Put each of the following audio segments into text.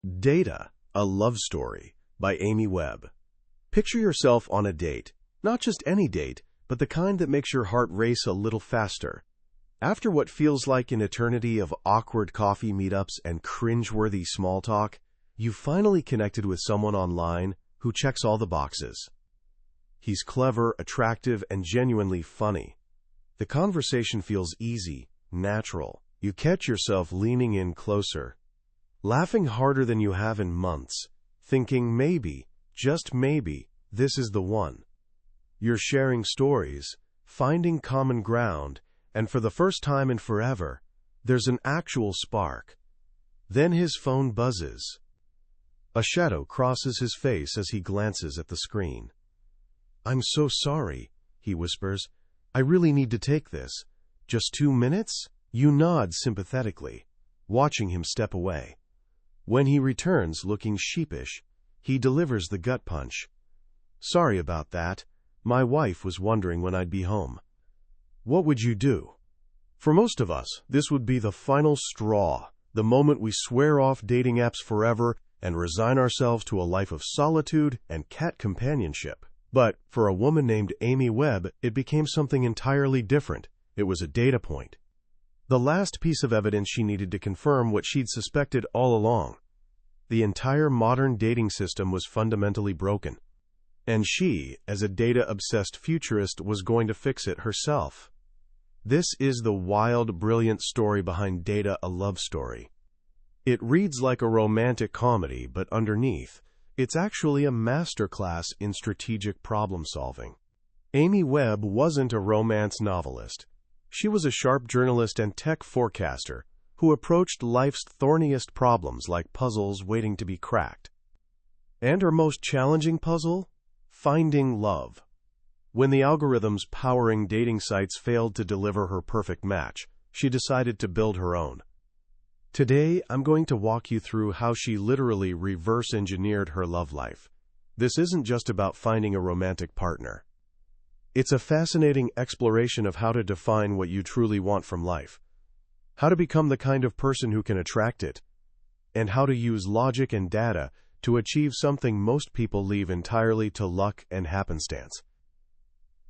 Data, a Love Story by Amy Webb. Picture yourself on a date. Not just any date, but the kind that makes your heart race a little faster. After what feels like an eternity of awkward coffee meetups and cringeworthy small talk, you've finally connected with someone online who checks all the boxes. He's clever, attractive, and genuinely funny. The conversation feels easy, natural. You catch yourself leaning in closer, laughing harder than you have in months, thinking maybe, just maybe, this is the one. You're sharing stories, finding common ground, and for the first time in forever, there's an actual spark. Then his phone buzzes. A shadow crosses his face as he glances at the screen. "I'm so sorry," he whispers. "I really need to take this. Just 2 minutes?" You nod sympathetically, watching him step away. When he returns looking sheepish, he delivers the gut punch. "Sorry about that. My wife was wondering when I'd be home." What would you do? For most of us, this would be the final straw, the moment we swear off dating apps forever and resign ourselves to a life of solitude and cat companionship. But for a woman named Amy Webb, it became something entirely different. It was a data point. The last piece of evidence she needed to confirm what she'd suspected all along. The entire modern dating system was fundamentally broken. And she, as a data-obsessed futurist, was going to fix it herself. This is the wild, brilliant story behind Data, a Love Story. It reads like a romantic comedy, but underneath, it's actually a masterclass in strategic problem-solving. Amy Webb wasn't a romance novelist. She was a sharp journalist and tech forecaster who approached life's thorniest problems like puzzles waiting to be cracked. And her most challenging puzzle? Finding love. When the algorithms powering dating sites failed to deliver her perfect match, she decided to build her own. Today, I'm going to walk you through how she literally reverse-engineered her love life. This isn't just about finding a romantic partner. It's a fascinating exploration of how to define what you truly want from life, how to become the kind of person who can attract it, and how to use logic and data to achieve something most people leave entirely to luck and happenstance.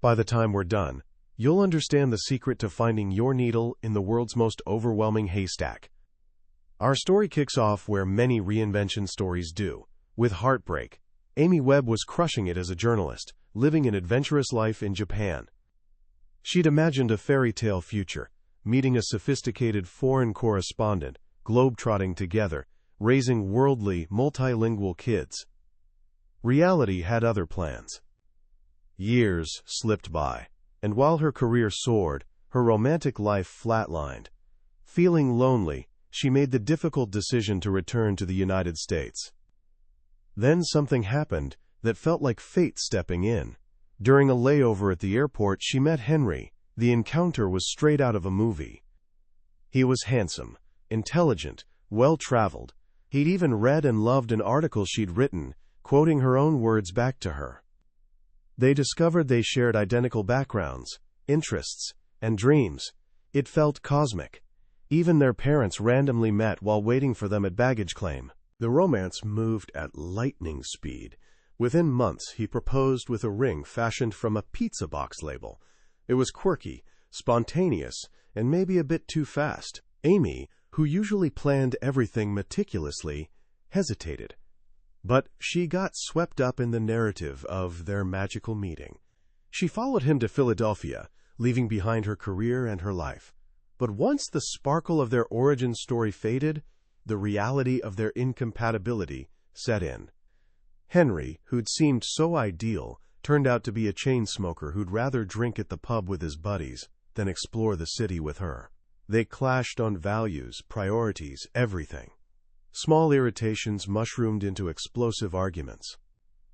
By the time we're done, you'll understand the secret to finding your needle in the world's most overwhelming haystack. Our story kicks off where many reinvention stories do, with heartbreak. Amy Webb was crushing it as a journalist, living an adventurous life in Japan. She'd imagined a fairy tale future, meeting a sophisticated foreign correspondent, globe-trotting together, raising worldly, multilingual kids. Reality had other plans. Years slipped by, and while her career soared, her romantic life flatlined. Feeling lonely, she made the difficult decision to return to the United States. Then something happened that felt like fate stepping in. During a layover at the airport, she met Henry. The encounter was straight out of a movie. He was handsome, intelligent, well-traveled. He'd even read and loved an article she'd written, quoting her own words back to her. They discovered they shared identical backgrounds, interests, and dreams. It felt cosmic. Even their parents randomly met while waiting for them at baggage claim. The romance moved at lightning speed. Within months, he proposed with a ring fashioned from a pizza box label. It was quirky, spontaneous, and maybe a bit too fast. Amy, who usually planned everything meticulously, hesitated. But she got swept up in the narrative of their magical meeting. She followed him to Philadelphia, leaving behind her career and her life. But once the sparkle of their origin story faded, the reality of their incompatibility set in. Henry, who'd seemed so ideal, turned out to be a chain smoker who'd rather drink at the pub with his buddies than explore the city with her. They clashed on values, priorities, everything. Small irritations mushroomed into explosive arguments.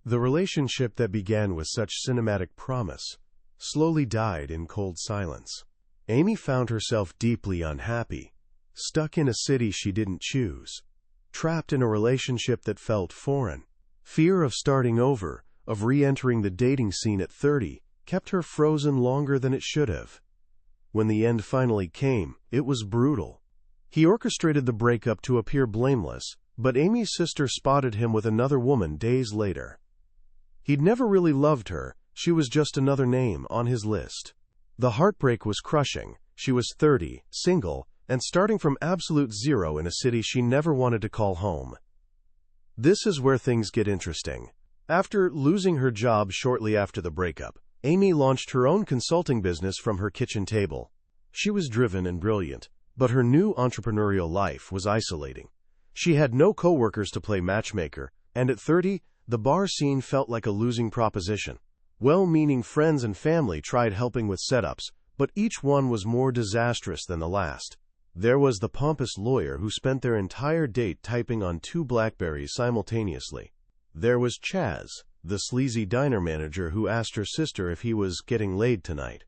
The relationship that began with such cinematic promise slowly died in cold silence. Amy found herself deeply unhappy, stuck in a city she didn't choose, trapped in a relationship that felt foreign. Fear of starting over, of re-entering the dating scene at 30, kept her frozen longer than it should have. When the end finally came, it was brutal. He orchestrated the breakup to appear blameless, But Amy's sister spotted him with another woman days later. He'd never really loved her, she was just another name on his list. The heartbreak was crushing. She was 30, single, and starting from absolute zero in a city she never wanted to call home. This is where things get interesting. After losing her job shortly after the breakup, Amy launched her own consulting business from her kitchen table. She was driven and brilliant, but her new entrepreneurial life was isolating. She had no coworkers to play matchmaker, and at 30, the bar scene felt like a losing proposition. Well-meaning friends and family tried helping with setups, but each one was more disastrous than the last. There was the pompous lawyer who spent their entire date typing on 2 BlackBerries simultaneously. There was Chaz, the sleazy diner manager who asked her sister if he was getting laid tonight.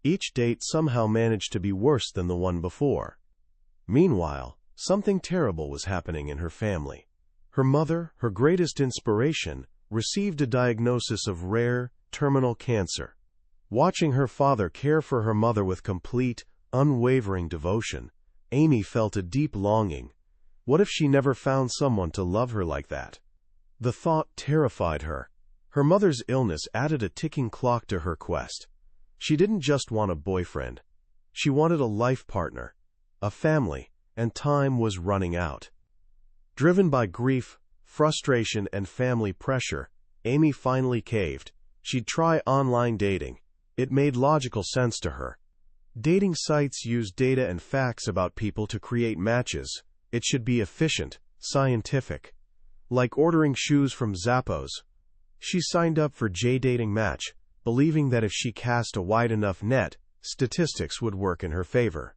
Each date somehow managed to be worse than the one before. Meanwhile, something terrible was happening in her family. Her mother, her greatest inspiration, received a diagnosis of rare, terminal cancer. Watching her father care for her mother with complete, unwavering devotion, Amy felt a deep longing. What if she never found someone to love her like that? The thought terrified her. Her mother's illness added a ticking clock to her quest. She didn't just want a boyfriend. She wanted a life partner, a family, and time was running out. Driven by grief, frustration, and family pressure, Amy finally caved. She'd try online dating. It made logical sense to her. Dating sites use data and facts about people to create matches. It should be efficient, scientific. Like ordering shoes from Zappos. She signed up for J-Dating Match, believing that if she cast a wide enough net, statistics would work in her favor.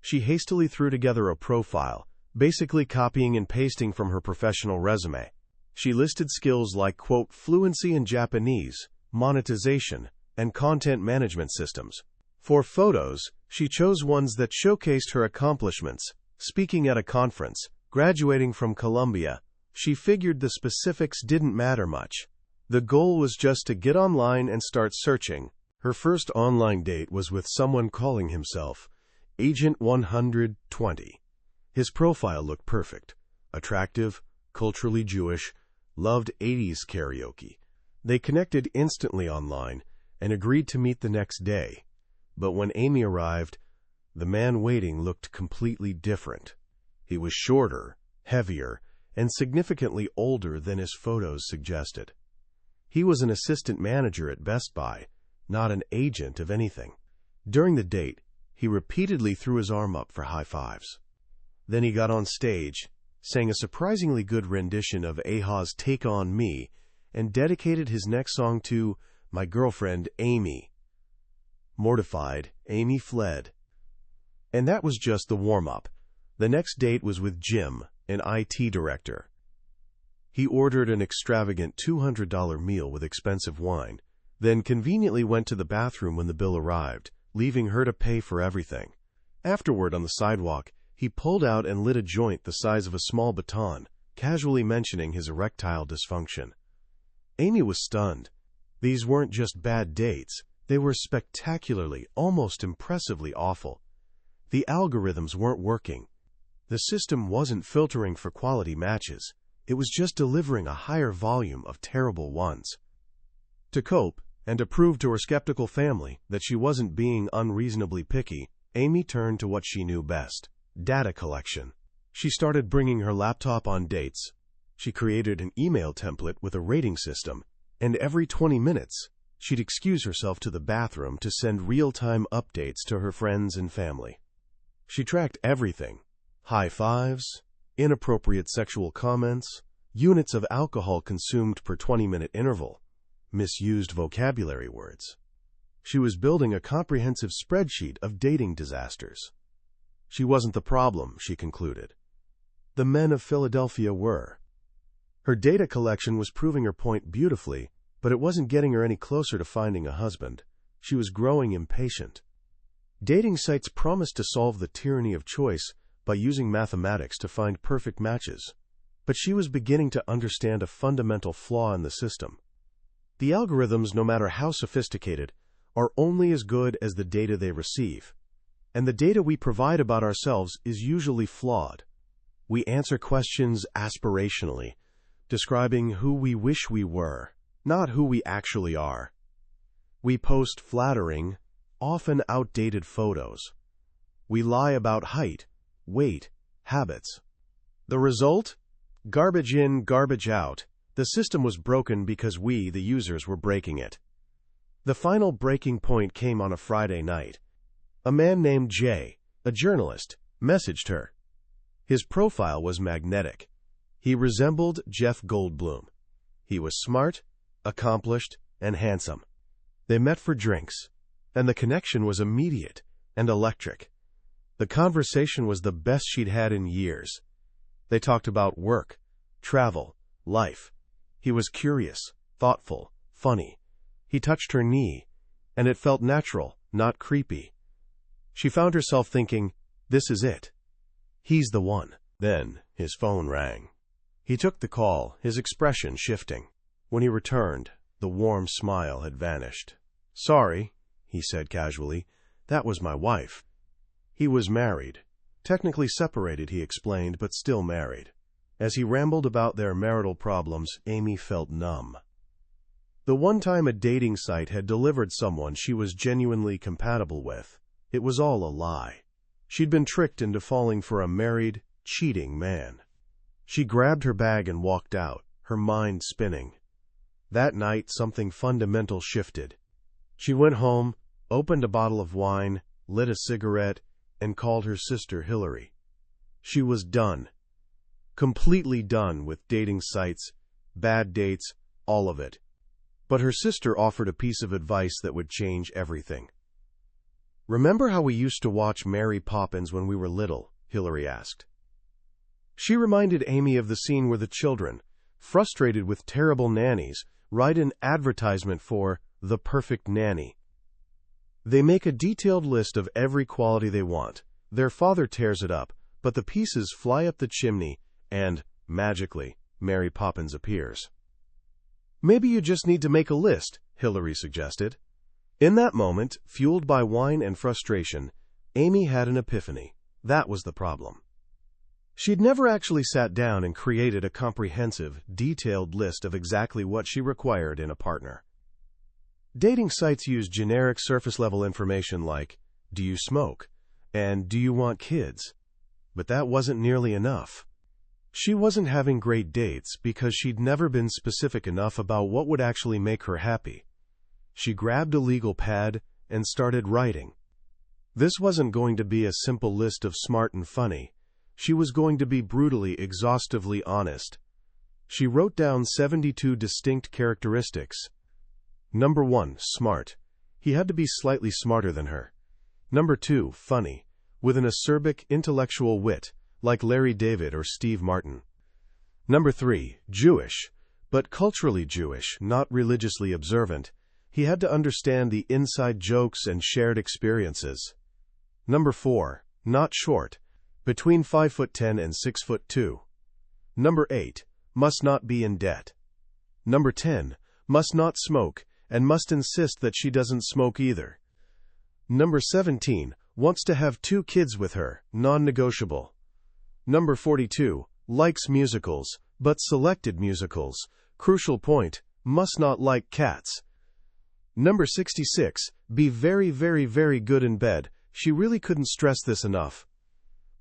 She hastily threw together a profile, basically copying and pasting from her professional resume. She listed skills like, quote, fluency in Japanese, monetization, and content management systems. For photos, she chose ones that showcased her accomplishments, speaking at a conference, graduating from Columbia. She figured the specifics didn't matter much. The goal was just to get online and start searching. Her first online date was with someone calling himself Agent 120. His profile looked perfect. Attractive, culturally Jewish, loved 80s karaoke. They connected instantly online and agreed to meet the next day. But when Amy arrived, the man waiting looked completely different. He was shorter, heavier, and significantly older than his photos suggested. He was an assistant manager at Best Buy, not an agent of anything. During the date, he repeatedly threw his arm up for high fives. Then he got on stage, sang a surprisingly good rendition of Aha's Take On Me, and dedicated his next song to my girlfriend, Amy. Mortified, Amy fled. And that was just the warm-up. The next date was with Jim, an IT director. He ordered an extravagant $200 meal with expensive wine, then conveniently went to the bathroom when the bill arrived, leaving her to pay for everything. Afterward, on the sidewalk, he pulled out and lit a joint the size of a small baton, casually mentioning his erectile dysfunction. Amy was stunned. These weren't just bad dates. They were spectacularly, almost impressively awful. The algorithms weren't working. The system wasn't filtering for quality matches. It was just delivering a higher volume of terrible ones. To cope, and to prove to her skeptical family that she wasn't being unreasonably picky, Amy turned to what she knew best: data collection. She started bringing her laptop on dates. She created an email template with a rating system, and every 20 minutes, she'd excuse herself to the bathroom to send real-time updates to her friends and family. She tracked everything: high fives, inappropriate sexual comments, units of alcohol consumed per 20-minute interval, misused vocabulary words. She was building a comprehensive spreadsheet of dating disasters. She wasn't the problem, she concluded. The men of Philadelphia were. Her data collection was proving her point beautifully, but it wasn't getting her any closer to finding a husband. She was growing impatient. Dating sites promised to solve the tyranny of choice by using mathematics to find perfect matches. But she was beginning to understand a fundamental flaw in the system. The algorithms, no matter how sophisticated, are only as good as the data they receive. And the data we provide about ourselves is usually flawed. We answer questions aspirationally, describing who we wish we were, not who we actually are. We post flattering, often outdated photos. We lie about height, weight, habits. The result? Garbage in, garbage out. The system was broken because we, the users, were breaking it. The final breaking point came on a Friday night. A man named Jay, a journalist, messaged her. His profile was magnetic. He resembled Jeff Goldblum. He was smart, accomplished, and handsome. They met for drinks, and the connection was immediate and electric. The conversation was the best she'd had in years. They talked about work, travel, life. He was curious, thoughtful, funny. He touched her knee, and it felt natural, not creepy. She found herself thinking, this is it. He's the one. Then his phone rang. He took the call, his expression shifting. When he returned, the warm smile had vanished. Sorry, he said casually, that was my wife. He was married. Technically separated, he explained, but still married. As he rambled about their marital problems, Amy felt numb. The one time a dating site had delivered someone she was genuinely compatible with, it was all a lie. She'd been tricked into falling for a married, cheating man. She grabbed her bag and walked out, her mind spinning. That night, something fundamental shifted. She went home, opened a bottle of wine, lit a cigarette, and called her sister Hillary. She was done. Completely done with dating sites, bad dates, all of it. But her sister offered a piece of advice that would change everything. Remember how we used to watch Mary Poppins when we were little? Hillary asked. She reminded Amy of the scene where the children, frustrated with terrible nannies, write an advertisement for the perfect nanny. They make a detailed list of every quality they want. Their father tears it up, but the pieces fly up the chimney, and, magically, Mary Poppins appears. Maybe you just need to make a list, Hillary suggested. In that moment, fueled by wine and frustration, Amy had an epiphany. That was the problem. She'd never actually sat down and created a comprehensive, detailed list of exactly what she required in a partner. Dating sites use generic surface-level information like, do you smoke? And do you want kids? But that wasn't nearly enough. She wasn't having great dates because she'd never been specific enough about what would actually make her happy. She grabbed a legal pad and started writing. This wasn't going to be a simple list of smart and funny. She was going to be brutally, exhaustively honest. She wrote down 72 distinct characteristics. Number 1, smart. He had to be slightly smarter than her. Number 2, funny, with an acerbic, intellectual wit, like Larry David or Steve Martin. Number 3, Jewish, but culturally Jewish, not religiously observant. He had to understand the inside jokes and shared experiences. Number 4, not short, between 5'10" and 6'2". Number 8, must not be in debt. Number 10, must not smoke, and must insist that she doesn't smoke either. Number 17, wants to have 2 kids with her, non-negotiable. Number 42, likes musicals, but selected musicals. Crucial point, must not like cats. Number 66, be very, very, very good in bed. She really couldn't stress this enough.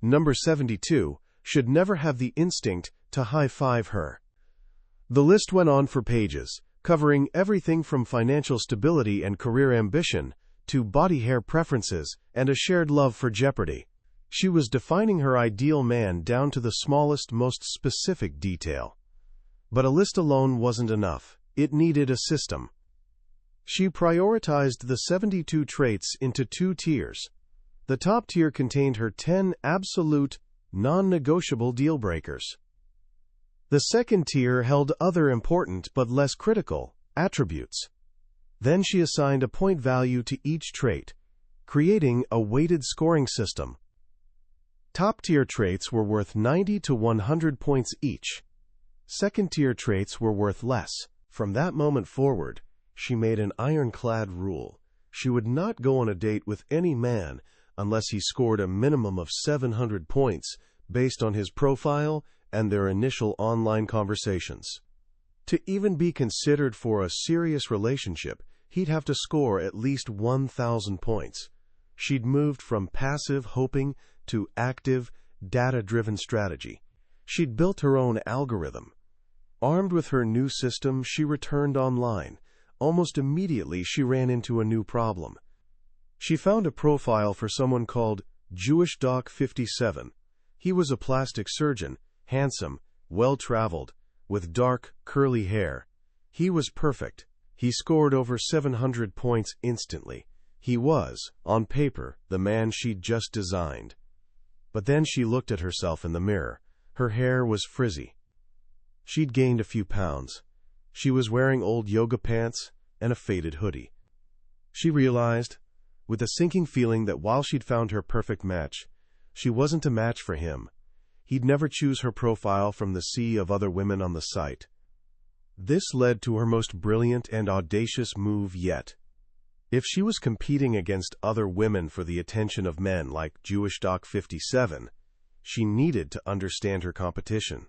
Number 72, should never have the instinct to high-five her. The list went on for pages, covering everything from financial stability and career ambition to body hair preferences and a shared love for Jeopardy. She was defining her ideal man down to the smallest, most specific detail. But a list alone wasn't enough. It needed a system. She prioritized the 72 traits into 2 tiers. The top tier contained her 10 absolute, non-negotiable deal breakers. The second tier held other important but less critical attributes. Then she assigned a point value to each trait, creating a weighted scoring system. Top-tier traits were worth 90 to 100 points each. Second-tier traits were worth less. From that moment forward, she made an ironclad rule. She would not go on a date with any man unless he scored a minimum of 700 points based on his profile and their initial online conversations. To even be considered for a serious relationship, he'd have to score at least 1,000 points. She'd moved from passive hoping to active, data-driven strategy. She'd built her own algorithm. Armed with her new system, she returned online. Almost immediately, she ran into a new problem. She found a profile for someone called Jewish Doc 57. He was a plastic surgeon, handsome, well-traveled, with dark, curly hair. He was perfect. He scored over 700 points instantly. He was, on paper, the man she'd just designed. But then she looked at herself in the mirror. Her hair was frizzy. She'd gained a few pounds. She was wearing old yoga pants and a faded hoodie. She realized, with a sinking feeling, that while she'd found her perfect match, she wasn't a match for him. He'd never choose her profile from the sea of other women on the site. This led to her most brilliant and audacious move yet. If she was competing against other women for the attention of men like Jewish Doc 57, she needed to understand her competition.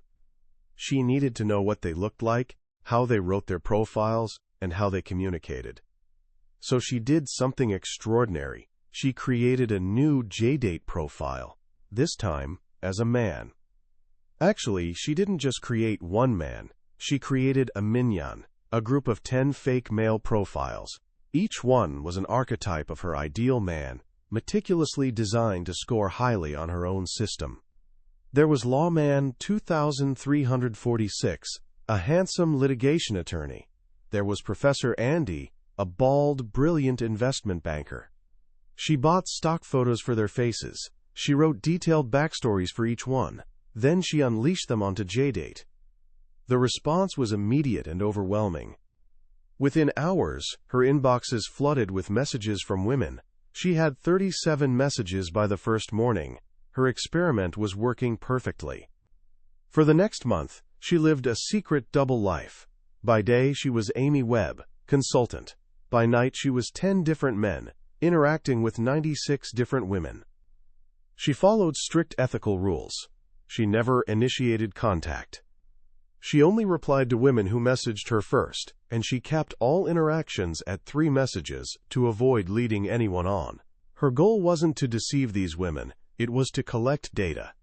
She needed to know what they looked like, how they wrote their profiles, and how they communicated. So she did something extraordinary. She created a new JDate profile, this time as a man. Actually, she didn't just create one man. She created a minyan, a group of 10 fake male profiles. Each one was an archetype of her ideal man, meticulously designed to score highly on her own system. There was Lawman 2346, a handsome litigation attorney. There was Professor Andy, a bald, brilliant investment banker. She bought stock photos for their faces. She wrote detailed backstories for each one. Then she unleashed them onto JDate. The response was immediate and overwhelming. Within hours, her inboxes flooded with messages from women. She had 37 messages by the first morning. Her experiment was working perfectly. For the next month, she lived a secret double life. By day, she was Amy Webb, consultant. By night, she was 10 different men, interacting with 96 different women. She followed strict ethical rules. She never initiated contact. She only replied to women who messaged her first, and she capped all interactions at 3 messages to avoid leading anyone on. Her goal wasn't to deceive these women. It was to collect data.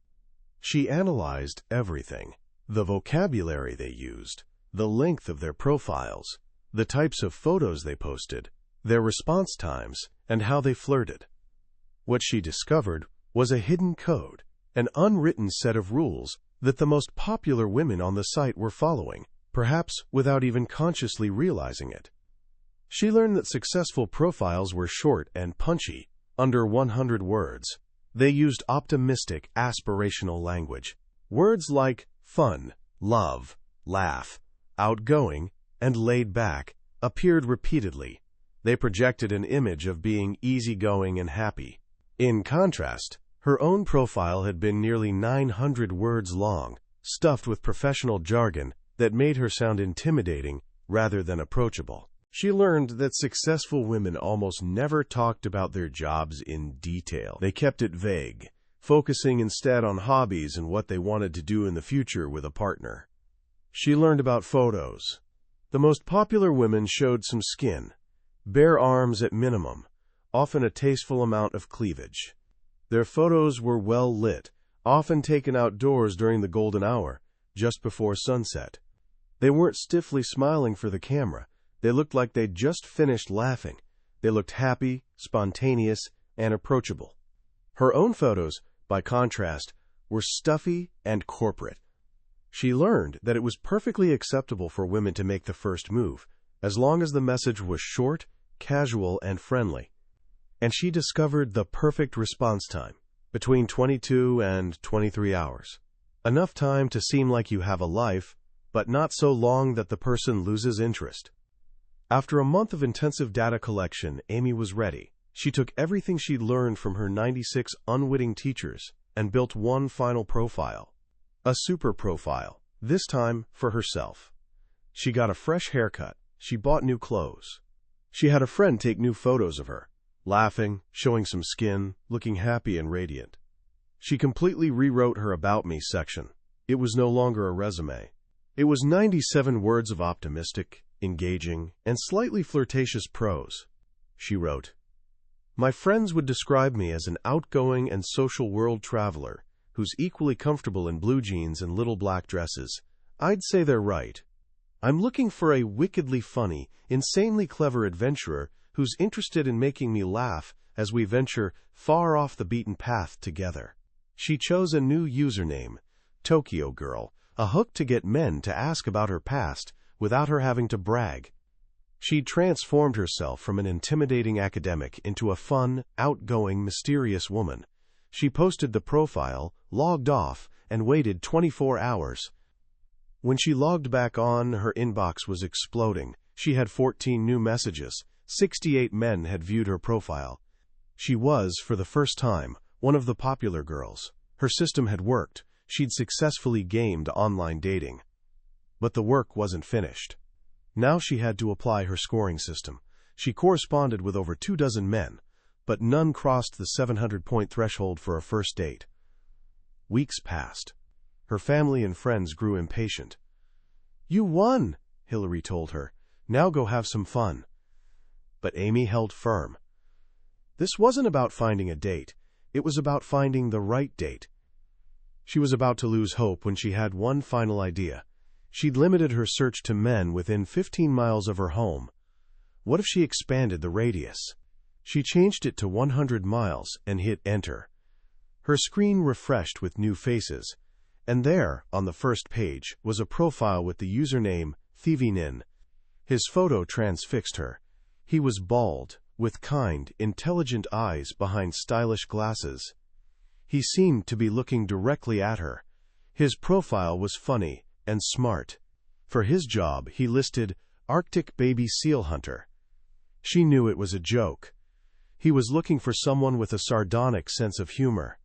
She analyzed everything: the vocabulary they used, the length of their profiles, the types of photos they posted, their response times, and how they flirted. What she discovered was a hidden code, an unwritten set of rules that the most popular women on the site were following, perhaps without even consciously realizing it. She learned that successful profiles were short and punchy, under 100 words. They used optimistic, aspirational language. Words like fun, love, laugh, outgoing, and laid back appeared repeatedly. They projected an image of being easygoing and happy. In contrast, her own profile had been nearly 900 words long, stuffed with professional jargon that made her sound intimidating rather than approachable. She learned that successful women almost never talked about their jobs in detail. They kept it vague, focusing instead on hobbies and what they wanted to do in the future with a partner. She learned about photos. The most popular women showed some skin, bare arms at minimum, often a tasteful amount of cleavage. Their photos were well lit, often taken outdoors during the golden hour, just before sunset. They weren't stiffly smiling for the camera. They looked like they'd just finished laughing. They looked happy, spontaneous, and approachable. Her own photos, by contrast, were stuffy and corporate. She learned that it was perfectly acceptable for women to make the first move, as long as the message was short, casual, and friendly. And she discovered the perfect response time, between 22 and 23 hours. Enough time to seem like you have a life, but not so long that the person loses interest. After a month of intensive data collection, Amy was ready. She took everything she'd learned from her 96 unwitting teachers and built one final profile. A super profile, this time for herself. She got a fresh haircut. She bought new clothes. She had a friend take new photos of her, laughing, showing some skin, looking happy and radiant. She completely rewrote her About Me section. It was no longer a resume. It was 97 words of optimistic, engaging, and slightly flirtatious prose. She wrote, "My friends would describe me as an outgoing and social world traveler who's equally comfortable in blue jeans and little black dresses. I'd say they're right. I'm looking for a wickedly funny, insanely clever adventurer who's interested in making me laugh as we venture far off the beaten path together." She chose a new username, Tokyo Girl, a hook to get men to ask about her past without her having to brag. She'd transformed herself from an intimidating academic into a fun, outgoing, mysterious woman. She posted the profile, logged off, and waited 24 hours. When she logged back on, her inbox was exploding. She had 14 new messages. 68 men had viewed her profile. She was, for the first time, one of the popular girls. Her system had worked. She'd successfully gamed online dating. But the work wasn't finished. Now she had to apply her scoring system. She corresponded with over 24 men, but none crossed the 700-point threshold for a first date. Weeks passed. Her family and friends grew impatient. "You won," Hillary told her. "Now go have some fun." But Amy held firm. This wasn't about finding a date. It was about finding the right date. She was about to lose hope when she had one final idea. She'd limited her search to men within 15 miles of her home. What if she expanded the radius? She changed it to 100 miles and hit enter. Her screen refreshed with new faces, and there, on the first page, was a profile with the username Thivinin. His photo transfixed her. He was bald, with kind, intelligent eyes behind stylish glasses. He seemed to be looking directly at her. His profile was funny and smart. For his job, he listed Arctic baby seal hunter. She knew it was a joke. He was looking for someone with a sardonic sense of humor.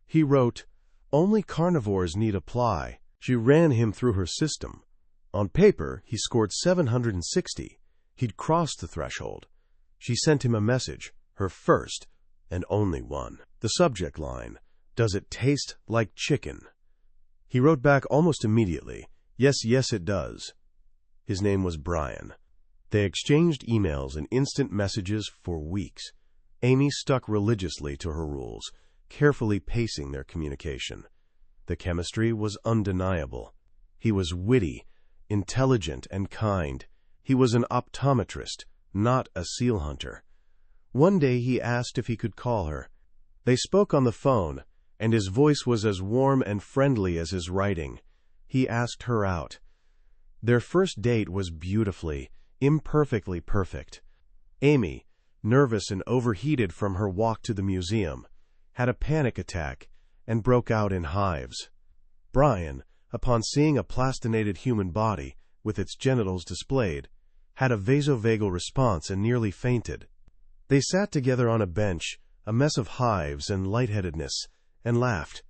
He wrote, "Only carnivores need apply." She ran him through her system. On paper, he scored 760. He'd crossed the threshold. She sent him a message, her first and only one. The subject line, "Does it taste like chicken?" He wrote back almost immediately, "Yes, yes, it does." His name was Brian. They exchanged emails and instant messages for weeks. Amy stuck religiously to her rules, carefully pacing their communication. The chemistry was undeniable. He was witty, intelligent, and kind. He was an optometrist, not a seal hunter. One day he asked if he could call her. They spoke on the phone, and his voice was as warm and friendly as his writing. He asked her out. Their first date was beautifully, imperfectly perfect. Amy, nervous and overheated from her walk to the museum, had a panic attack and broke out in hives. Brian, upon seeing a plastinated human body, with its genitals displayed, had a vasovagal response and nearly fainted. They sat together on a bench, a mess of hives and lightheadedness, and laughed.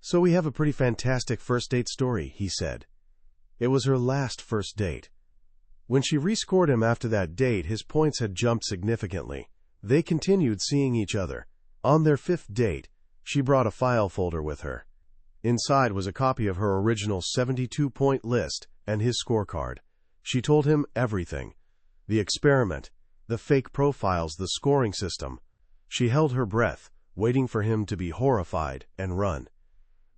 "So we have a pretty fantastic first date story," he said. It was her last first date. When she rescored him after that date, his points had jumped significantly. They continued seeing each other. On their fifth date, she brought a file folder with her. Inside was a copy of her original 72-point list and his scorecard. She told him everything. The experiment, the fake profiles, the scoring system. She held her breath, waiting for him to be horrified and run.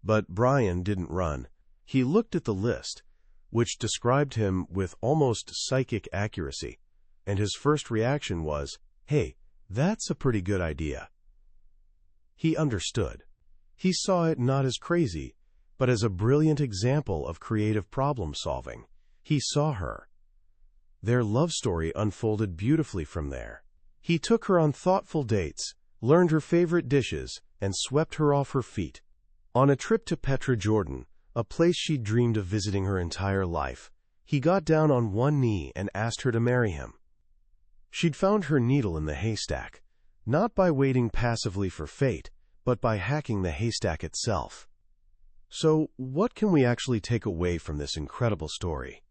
But Brian didn't run. He looked at the list, which described him with almost psychic accuracy, and his first reaction was, "Hey, that's a pretty good idea." He understood. He saw it not as crazy, but as a brilliant example of creative problem-solving. He saw her. Their love story unfolded beautifully from there. He took her on thoughtful dates, learned her favorite dishes, and swept her off her feet. On a trip to Petra, Jordan, a place she dreamed of visiting her entire life, he got down on one knee and asked her to marry him. She'd found her needle in the haystack, not by waiting passively for fate, but by hacking the haystack itself. So, what can we actually take away from this incredible story?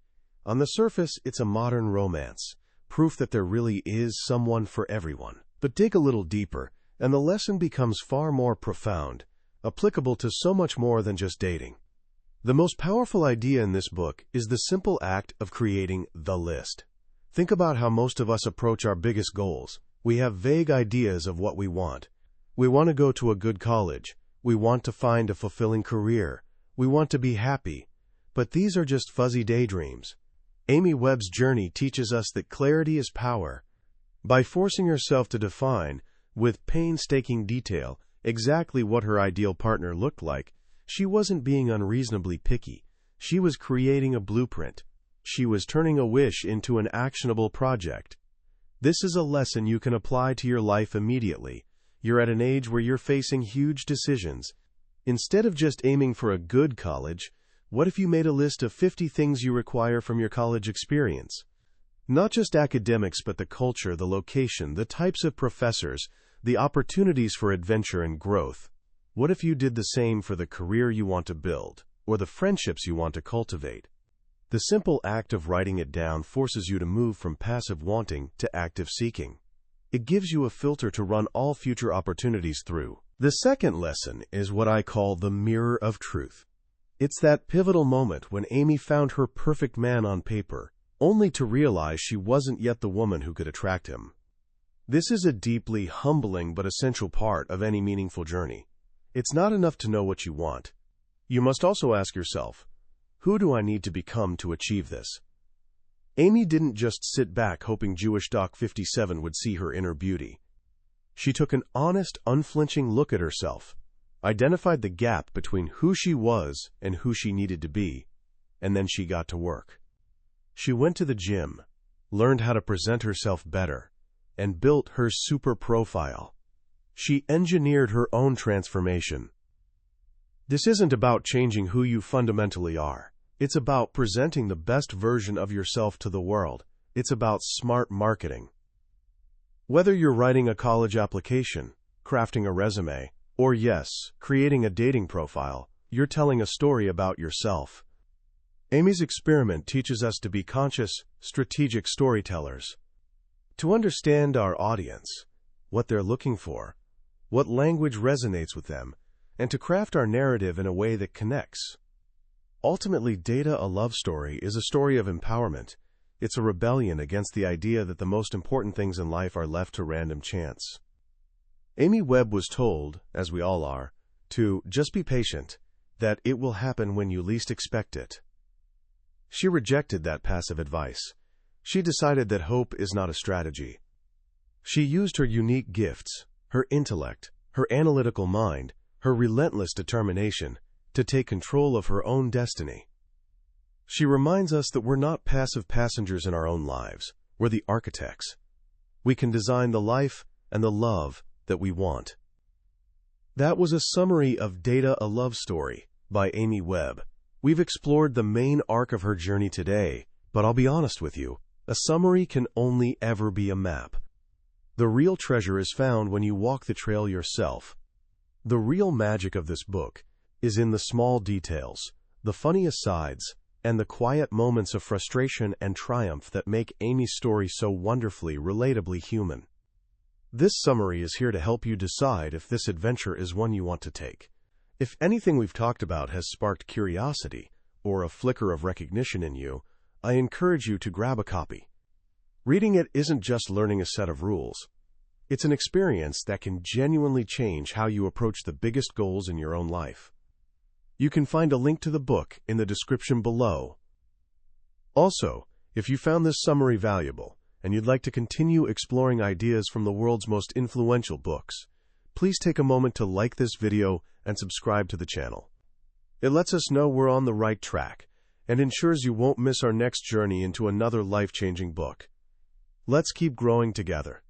On the surface, it's a modern romance, proof that there really is someone for everyone. But dig a little deeper, and the lesson becomes far more profound. applicable to so much more than just dating. The most powerful idea in this book is the simple act of creating the list. Think about how most of us approach our biggest goals. We have vague ideas of what we want. We want to go to a good college. We want to find a fulfilling career. We want to be happy. But these are just fuzzy daydreams. Amy Webb's journey teaches us that clarity is power. By forcing herself to define, with painstaking detail, exactly what her ideal partner looked like, she wasn't being unreasonably picky. She was creating a blueprint. She was turning a wish into an actionable project. This is a lesson you can apply to your life immediately. You're at an age where you're facing huge decisions. Instead of just aiming for a good college, what if you made a list of 50 things you require from your college experience? Not just academics, but the culture, the location, the types of professors, the opportunities for adventure and growth. What if you did the same for the career you want to build, or the friendships you want to cultivate? The simple act of writing it down forces you to move from passive wanting to active seeking. It gives you a filter to run all future opportunities through. The second lesson is what I call the mirror of truth. It's that pivotal moment when Amy found her perfect man on paper, only to realize she wasn't yet the woman who could attract him. This is a deeply humbling but essential part of any meaningful journey. It's not enough to know what you want. You must also ask yourself, who do I need to become to achieve this? Amy didn't just sit back hoping Jewish Doc 57 would see her inner beauty. She took an honest, unflinching look at herself, identified the gap between who she was and who she needed to be, and then she got to work. She went to the gym, learned how to present herself better, and built her super profile. She engineered her own transformation. This isn't about changing who you fundamentally are. It's about presenting the best version of yourself to the world. It's about smart marketing. Whether you're writing a college application, crafting a resume, or yes, creating a dating profile, you're telling a story about yourself. Amy's experiment teaches us to be conscious, strategic storytellers. To understand our audience, what they're looking for, what language resonates with them, and to craft our narrative in a way that connects. Ultimately, Data: A Love Story is a story of empowerment. It's a rebellion against the idea that the most important things in life are left to random chance. Amy Webb was told, as we all are, to just be patient, that it will happen when you least expect it. She rejected that passive advice. She decided that hope is not a strategy. She used her unique gifts, her intellect, her analytical mind, her relentless determination, to take control of her own destiny. She reminds us that we're not passive passengers in our own lives. We're the architects. We can design the life and the love that we want. That was a summary of Data: A Love Story by Amy Webb. We've explored the main arc of her journey today, but I'll be honest with you, a summary can only ever be a map. The real treasure is found when you walk the trail yourself. The real magic of this book is in the small details, the funny asides, and the quiet moments of frustration and triumph that make Amy's story so wonderfully, relatably human. This summary is here to help you decide if this adventure is one you want to take. If anything we've talked about has sparked curiosity or a flicker of recognition in you, I encourage you to grab a copy. Reading it isn't just learning a set of rules. It's an experience that can genuinely change how you approach the biggest goals in your own life. You can find a link to the book in the description below. Also, if you found this summary valuable and you'd like to continue exploring ideas from the world's most influential books, please take a moment to like this video and subscribe to the channel. It lets us know we're on the right track and ensures you won't miss our next journey into another life-changing book. Let's keep growing together.